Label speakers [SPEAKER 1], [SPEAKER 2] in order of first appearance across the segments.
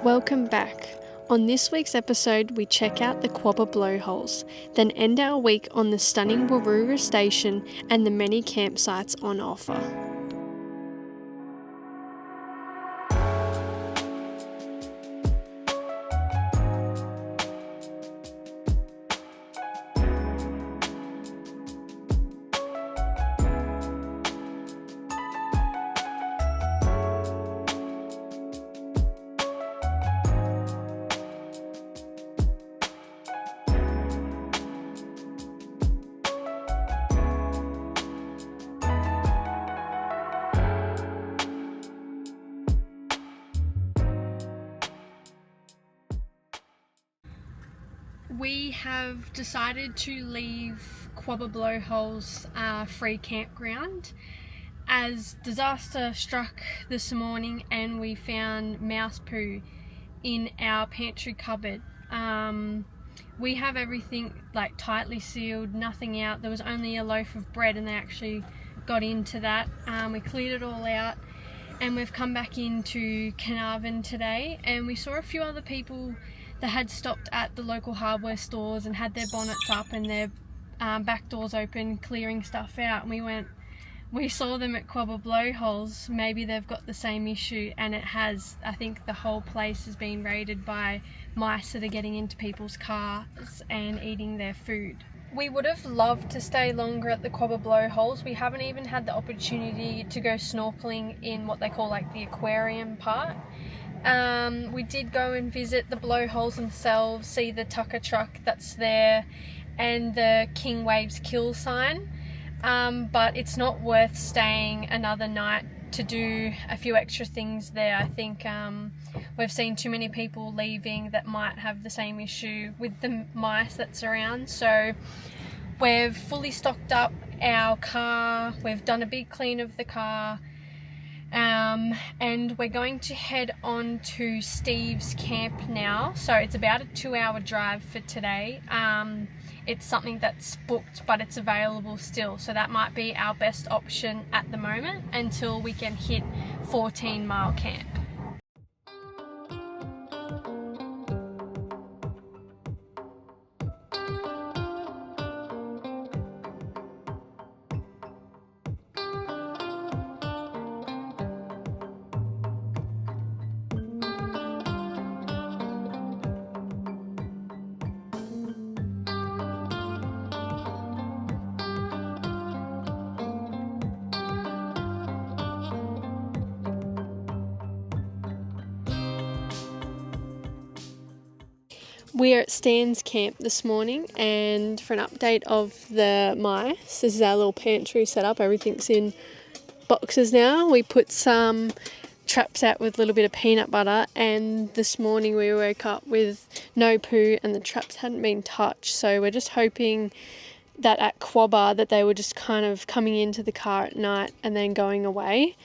[SPEAKER 1] Welcome back. On this week's episode, we check out the Quaba blowholes, then end our week on the stunning Warroora Station and the many campsites on offer. We have decided to leave Quaba Blowhole's free campground as disaster struck this morning and we found mouse poo in our pantry cupboard. We have everything like tightly sealed, nothing out. There was only a loaf of bread and they actually got into that. We cleared it all out and we've come back into Campgound today and we saw a few other people that had stopped at the local hardware stores and had their bonnets up and their back doors open, clearing stuff out. And we saw them at Quaba Blowholes. Maybe they've got the same issue, and it has. I think the whole place has been raided by mice that are getting into people's cars and eating their food. We would have loved to stay longer at the Quaba Blowholes. We haven't even had the opportunity to go snorkeling in what they call like the aquarium part. We did go and visit the blowholes themselves, see the Tucker truck that's there and the King Waves kill sign, but it's not worth staying another night to do a few extra things there. I think we've seen too many people leaving that might have the same issue with the mice that's around, so we've fully stocked up our car, we've done a big clean of the car. And we're going to head on to Steve's camp now, so it's about a 2-hour drive for today. It's something that's booked but it's available still, so that might be our best option at the moment until we can hit 14 Mile Camp. We're at Stan's camp this morning, and for an update of the mice, this is our little pantry set up. Everything's in boxes now. We put some traps out with a little bit of peanut butter, and this morning we woke up with no poo and the traps hadn't been touched. So we're just hoping that at Quaba that they were just kind of coming into the car at night and then going away.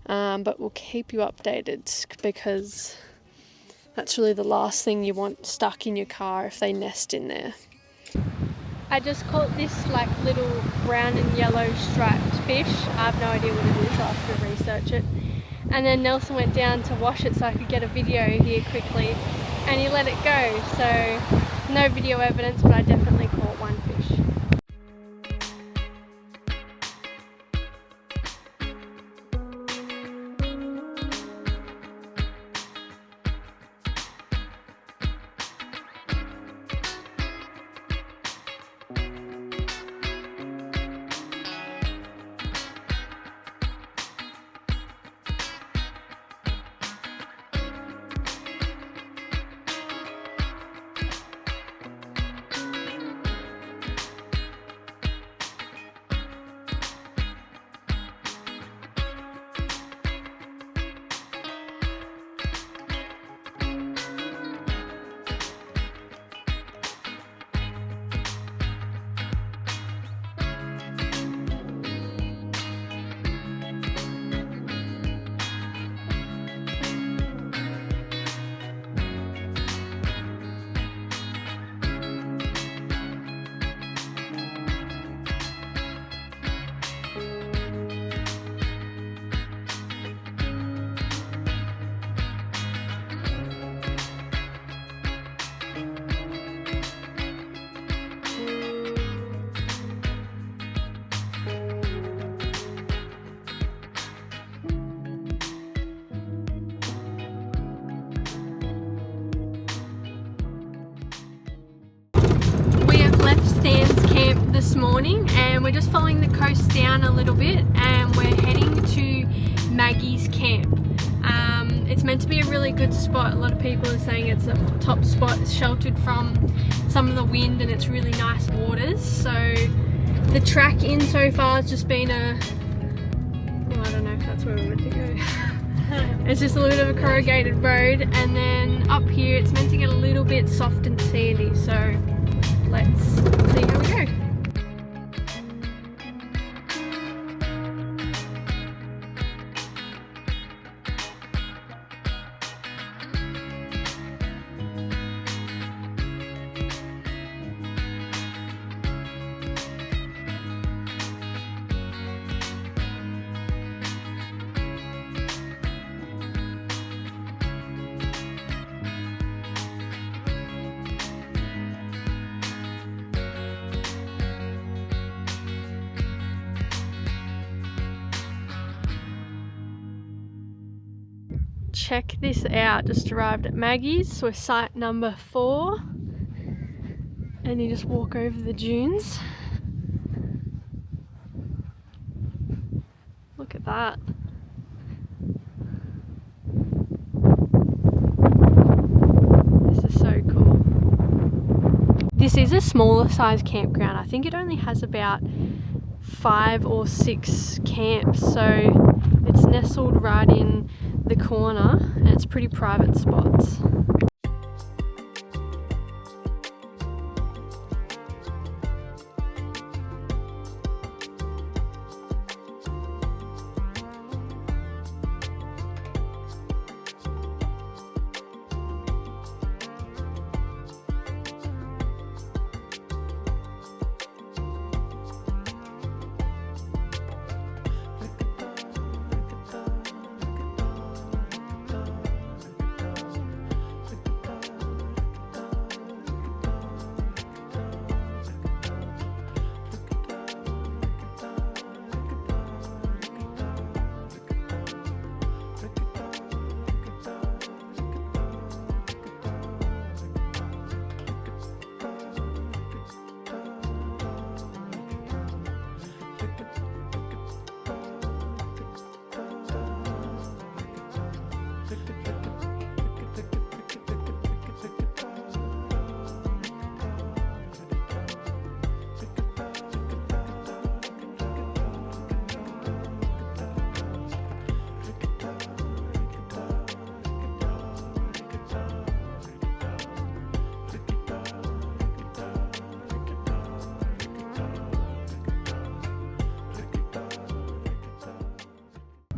[SPEAKER 1] But we'll keep you updated because that's really the last thing you want stuck in your car if they nest in there. I just caught this like little brown and yellow striped fish. I have no idea what it is, I'll have to research it. And then Nelson went down to wash it so I could get a video here quickly, and he let it go. So no video evidence, but I definitely caught one fish. morning and we're just following the coast down a little bit and we're heading to Maggie's camp. It's meant to be a really good spot. A lot of people are saying it's a top spot. It's sheltered from some of the wind and it's really nice waters. So the track in so far has just been I don't know if that's where we're meant to go. It's just a little bit of a corrugated road, and then up here it's meant to get a little bit soft and sandy, so let's see how we go. Check this out, just arrived at Maggie's, so we're site number 4 and you just walk over the dunes. Look at that. This is so cool. This is a smaller size campground. I think it only has about 5 or 6 camps, so it's nestled right in the corner and it's pretty private spots.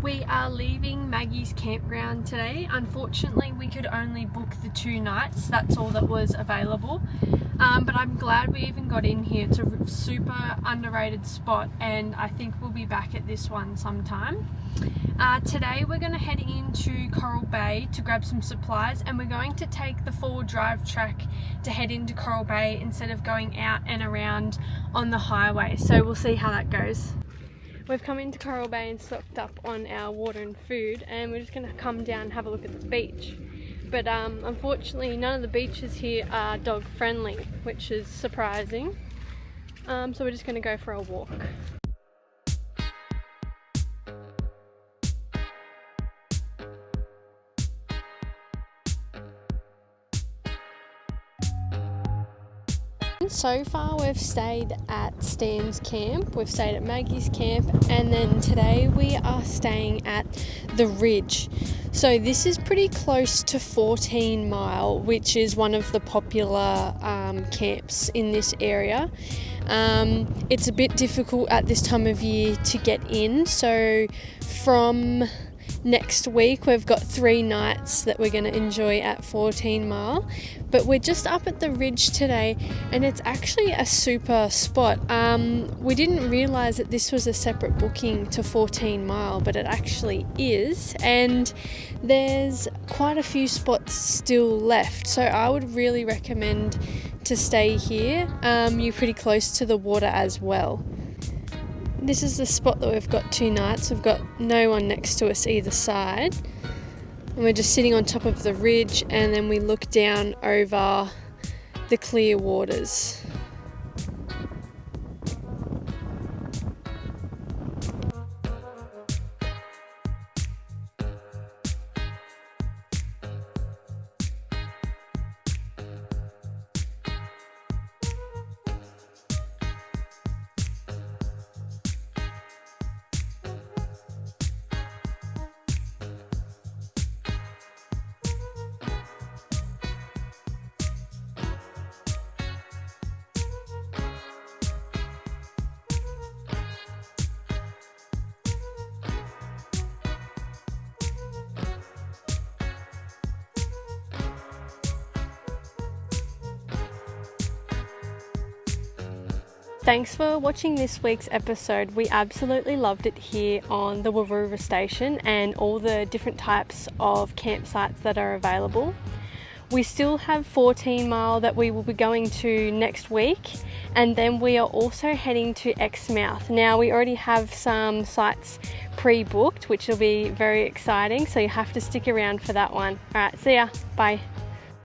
[SPEAKER 1] We are leaving Maggie's campground today. Unfortunately, we could only book the 2 nights. That's all that was available. But I'm glad we even got in here. It's a super underrated spot and I think we'll be back at this one sometime. Today we're going to head into Coral Bay to grab some supplies, and we're going to take the 4-drive track to head into Coral Bay instead of going out and around on the highway. So we'll see how that goes. We've come into Coral Bay and stocked up on our water and food, and we're just going to come down and have a look at the beach. But unfortunately none of the beaches here are dog friendly, which is surprising. So we're just going to go for a walk. So far we've stayed at Stan's camp, we've stayed at Maggie's camp, and then today we are staying at the Ridge. So this is pretty close to 14 Mile, which is one of the popular camps in this area. It's a bit difficult at this time of year to get in, so from next week we've got 3 nights that we're going to enjoy at 14 Mile, but we're just up at the Ridge today and it's actually a super spot. We didn't realise that this was a separate booking to 14 Mile, but it actually is, and there's quite a few spots still left, so I would really recommend to stay here. You're pretty close to the water as well. This is the spot that we've got 2 nights. We've got no one next to us either side. And we're just sitting on top of the ridge, and then we look down over the clear waters. Thanks for watching this week's episode. We absolutely loved it here on the Warroora Station and all the different types of campsites that are available. We still have 14 Mile that we will be going to next week, and then we are also heading to Exmouth. Now we already have some sites pre-booked, which will be very exciting, so you have to stick around for that one. Alright, see ya, bye.